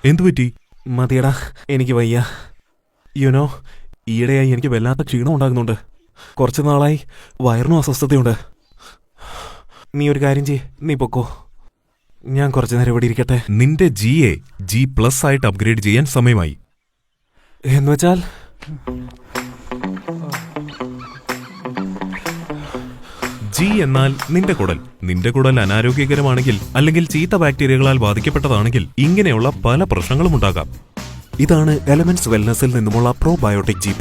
എന്തുപറ്റി? മതിയടാ, എനിക്ക് വയ്യ. യുനോ, ഈയിടെയായി എനിക്ക് വല്ലാത്ത ക്ഷീണം ഉണ്ടാകുന്നുണ്ട്. കുറച്ചു നാളായി വയറിനും അസ്വസ്ഥതയുണ്ട്. നീ ഒരു കാര്യം ചെയ്യ്, നീ പൊക്കോ. ഞാൻ കുറച്ചു നേരം ഇവിടെ ഇരിക്കട്ടെ. നിന്റെ ജിയെ G+ ആയിട്ട് അപ്ഗ്രേഡ് ചെയ്യാൻ സമയമായി. എന്നുവെച്ചാൽ G എന്നാൽ നിന്റെ കുടൽ. നിന്റെ കുടൽ അനാരോഗ്യകരമാണെങ്കിൽ അല്ലെങ്കിൽ ചീത്ത ബാക്ടീരിയകളാൽ ബാധിക്കപ്പെട്ടതാണെങ്കിൽ ഇങ്ങനെയുള്ള പല പ്രശ്നങ്ങളും ഉണ്ടാകാം. ഇതാണ് എലമെന്റ്സ് വെൽനസിൽ നിന്നുമുള്ള പ്രോബയോട്ടിക് G+.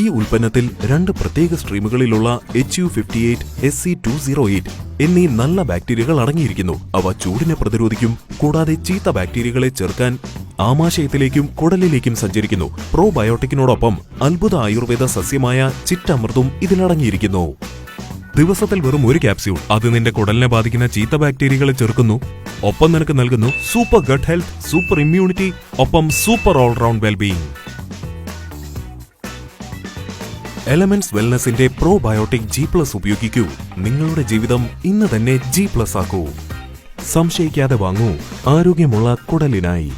ഈ ഉൽപ്പന്നത്തിൽ 2 പ്രത്യേക സ്ട്രീമുകളിലുള്ള HU58, SC208 എന്നീ നല്ല ബാക്ടീരിയകൾ അടങ്ങിയിരിക്കുന്നു. അവ ചൂടിനെ പ്രതിരോധിക്കും. കൂടാതെ ചീത്ത ബാക്ടീരിയകളെ ചെറുക്കാൻ ആമാശയത്തിലേക്കും കുടലിലേക്കും സഞ്ചരിക്കുന്നു. പ്രോബയോട്ടിക്കിനോടൊപ്പം അത്ഭുത ആയുർവേദ സസ്യമായ ചിറ്റമൃതും ഇതിലടങ്ങിയിരിക്കുന്നു. ദിവസത്തിൽ വെറും 1 ക്യാപ്സ്യൂൾ. അത് നിന്റെ കുടലിനെ ബാധിക്കുന്ന ചീത്ത ബാക്ടീരിയകളെ ചെറുക്കുന്നു. ഒപ്പം നിനക്ക് നൽകുന്നു super gut health, super immunity, ഒപ്പം സൂപ്പർ ഓൾറൗണ്ട് വെൽബീയിങ്. എലമെന്റ്സ് വെൽനസിന്റെ പ്രോബയോട്ടിക് G+ ഉപയോഗിക്കൂ. നിങ്ങളുടെ ജീവിതം ഇന്ന് തന്നെ G+ ആക്കൂ. സംശയിക്കാതെ വാങ്ങൂ, ആരോഗ്യമുള്ള കുടലിനായി.